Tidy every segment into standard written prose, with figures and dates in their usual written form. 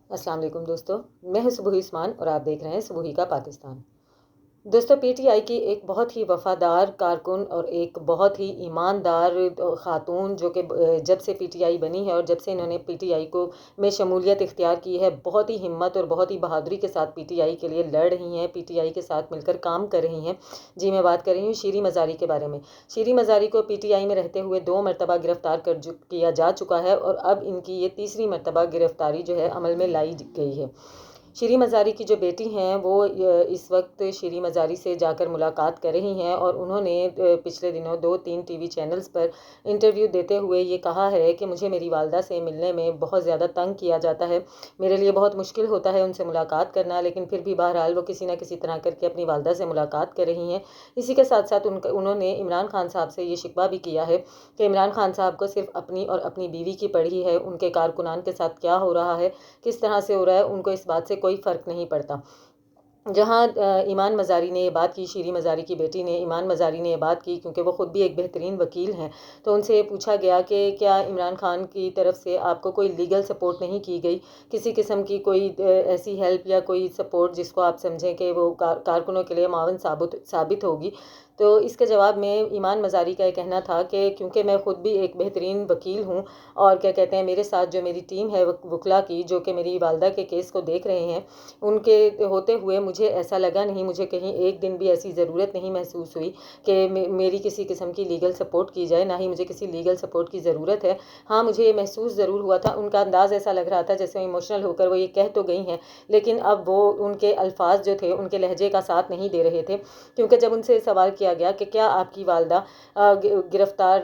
السلام علیکم دوستو، میں ہوں سبوہی عثمان اور آپ دیکھ رہے ہیں سبوہی کا پاکستان۔ دوستو، پی ٹی آئی کی ایک بہت ہی وفادار کارکن اور ایک بہت ہی ایماندار خاتون جو کہ جب سے پی ٹی آئی بنی ہے اور جب سے انہوں نے پی ٹی آئی میں شمولیت اختیار کی ہے، بہت ہی ہمت اور بہت ہی بہادری کے ساتھ پی ٹی آئی کے لیے لڑ رہی ہیں، پی ٹی آئی کے ساتھ مل کر کام کر رہی ہیں۔ جی، میں بات کر رہی ہوں شیریں مزاری کے بارے میں۔ شیریں مزاری کو پی ٹی آئی میں رہتے ہوئے 2 مرتبہ گرفتار کیا جا چکا ہے اور اب ان کی یہ تیسری مرتبہ گرفتاری جو ہے عمل میں لائی گئی ہے۔ شیریں مزاری کی جو بیٹی ہیں وہ اس وقت شیریں مزاری سے جا کر ملاقات کر رہی ہیں اور انہوں نے پچھلے دنوں 2-3 ٹی وی چینلز پر انٹرویو دیتے ہوئے یہ کہا ہے کہ مجھے میری والدہ سے ملنے میں بہت زیادہ تنگ کیا جاتا ہے، میرے لیے بہت مشکل ہوتا ہے ان سے ملاقات کرنا، لیکن پھر بھی بہرحال وہ کسی نہ کسی طرح کر کے اپنی والدہ سے ملاقات کر رہی ہیں۔ اسی کے ساتھ ساتھ انہوں نے عمران خان صاحب سے یہ شکوہ بھی کیا ہے کہ عمران خان صاحب کو صرف اپنی اور اپنی بیوی کی پڑی ہے، ان کے کارکنان کے ساتھ کیا ہو رہا ہے، کس طرح سے ہو رہا ہے، ان کو اس بات سے کوئی فرق نہیں پڑتا۔ جہاں ایمان مزاری نے یہ بات کی، شیریں مزاری کی بیٹی نے، ایمان مزاری نے یہ بات کی کیونکہ وہ خود بھی ایک بہترین وکیل ہیں، تو ان سے یہ پوچھا گیا کہ کیا عمران خان کی طرف سے آپ کو کوئی لیگل سپورٹ نہیں کی گئی، کسی قسم کی کوئی ایسی ہیلپ یا کوئی سپورٹ جس کو آپ سمجھیں کہ وہ کارکنوں کے لیے معاون ثابت ہوگی؟ تو اس کے جواب میں ایمان مزاری کا یہ کہنا تھا کہ کیونکہ میں خود بھی ایک بہترین وکیل ہوں اور کیا کہتے ہیں میرے ساتھ جو میری ٹیم ہے وکلا کی جو کہ میری والدہ کے کیس کو دیکھ رہے ہیں، ان کے ہوتے ہوئے مجھے ایسا لگا نہیں، مجھے کہیں ایک دن بھی ایسی ضرورت نہیں محسوس ہوئی کہ میری کسی قسم کی لیگل سپورٹ کی جائے، نہ ہی مجھے کسی لیگل سپورٹ کی ضرورت ہے۔ ہاں، مجھے یہ محسوس ضرور ہوا تھا، ان کا انداز ایسا لگ رہا تھا جیسے ایموشنل ہو کر وہ یہ کہہ تو گئی ہیں، لیکن اب وہ ان کے الفاظ جو تھے ان کے لہجے کا ساتھ نہیں دے رہے تھے، کیونکہ جب ان سے سوال کیا گیا کہ کیا آپ کی والدہ گرفتار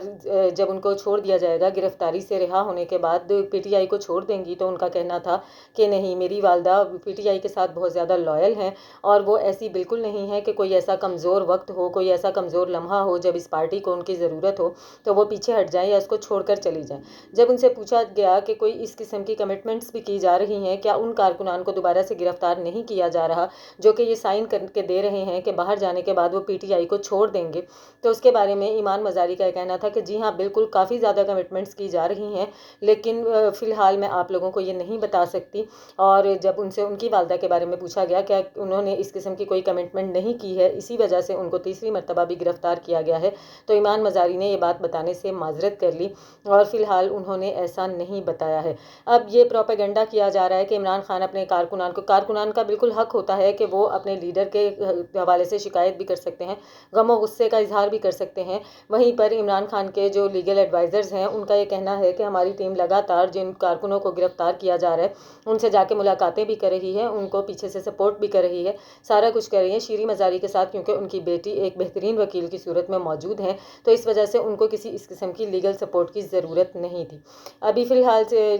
جب ان کو چھوڑ دیا جائے گا، گرفتاری سے رہا ہونے کے بعد پی ٹی آئی کو چھوڑ دیں گی، تو ان کا کہنا تھا کہ نہیں، میری والدہ پی ٹی آئی کے ساتھ بہت زیادہ لائل ہیں اور وہ ایسی بالکل نہیں ہے کہ کوئی ایسا کمزور وقت ہو، کوئی ایسا کمزور لمحہ ہو جب اس پارٹی کو ان کی ضرورت ہو تو وہ پیچھے ہٹ جائیں یا اس کو چھوڑ کر چلی جائیں۔ جب ان سے پوچھا گیا کہ کوئی اس قسم کی کمٹمنٹس بھی کی جا رہی ہیں، کیا ان کارکنان کو دوبارہ سے گرفتار نہیں کیا جا رہا جو کہ یہ سائن کر کے دے رہے ہیں کہ باہر جانے کے بعد وہ پی ٹی آئی کو چھوڑ دیں گے، تو اس کے بارے میں ایمان مزاری کا یہ کہنا تھا کہ جی ہاں، بالکل کافی زیادہ کمٹمنٹس کی جا رہی ہیں، لیکن فی الحال میں آپ لوگوں کو یہ نہیں بتا سکتی۔ اور جب ان سے ان کی والدہ کے بارے میں پوچھا گیا کہ انہوں نے اس قسم کی کوئی کمٹمنٹ نہیں کی ہے، اسی وجہ سے ان کو تیسری مرتبہ بھی گرفتار کیا گیا ہے، تو ایمان مزاری نے یہ بات بتانے سے معذرت کر لی اور فی الحال انہوں نے ایسا نہیں بتایا ہے۔ اب یہ پروپیگنڈا کیا جا رہا ہے کہ عمران خان اپنے کارکنان کا بالکل حق ہوتا ہے کہ وہ اپنے لیڈر کے حوالے سے شکایت بھی کر سکتے ہیں، غم و غصے کا اظہار بھی کر سکتے ہیں۔ وہیں پر عمران خان کے جو لیگل ایڈوائزرز ہیں ان کا یہ کہنا ہے کہ ہماری ٹیم لگاتار جن کارکنوں کو گرفتار کیا جا رہا ہے ان سے جا کے ملاقاتیں بھی کر رہی ہے، ان کو پیچھے سے سپورٹ بھی کر رہی ہے، سارا کچھ کر رہی ہے شیریں مزاری کے ساتھ، کیونکہ ان کی بیٹی ایک بہترین وکیل کی صورت میں موجود ہیں، تو اس وجہ سے ان کو کسی اس قسم کی لیگل سپورٹ کی ضرورت نہیں تھی۔ ابھی فی الحال سے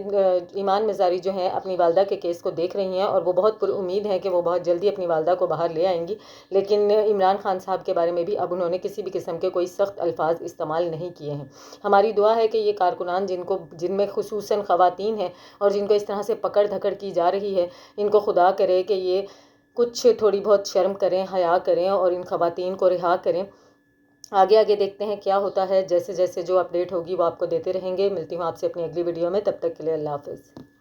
ایمان مزاری جو ہیں اپنی والدہ کے کیس کو دیکھ رہی ہیں اور وہ بہت پر امید ہیں کہ وہ بہت جلدی اپنی والدہ کو باہر لے آئیں گی، لیکن عمران خان صاحب کے بارے میں بھی اب انہوں نے کسی بھی قسم کے کوئی سخت الفاظ استعمال نہیں کیے ہیں۔ ہماری دعا ہے کہ یہ کارکنان جن میں خصوصاً خواتین ہیں اور جن کو اس طرح سے پکڑ دھکڑ کی جا رہی ہے، ان کو خدا کرے کہ یہ کچھ تھوڑی بہت شرم کریں، حیا کریں اور ان خواتین کو رہا کریں۔ آگے دیکھتے ہیں کیا ہوتا ہے، جیسے جیسے جو اپڈیٹ ہوگی وہ آپ کو دیتے رہیں گے۔ ملتی ہوں آپ سے اپنی اگلی ویڈیو میں، تب تک کے لیے اللہ حافظ۔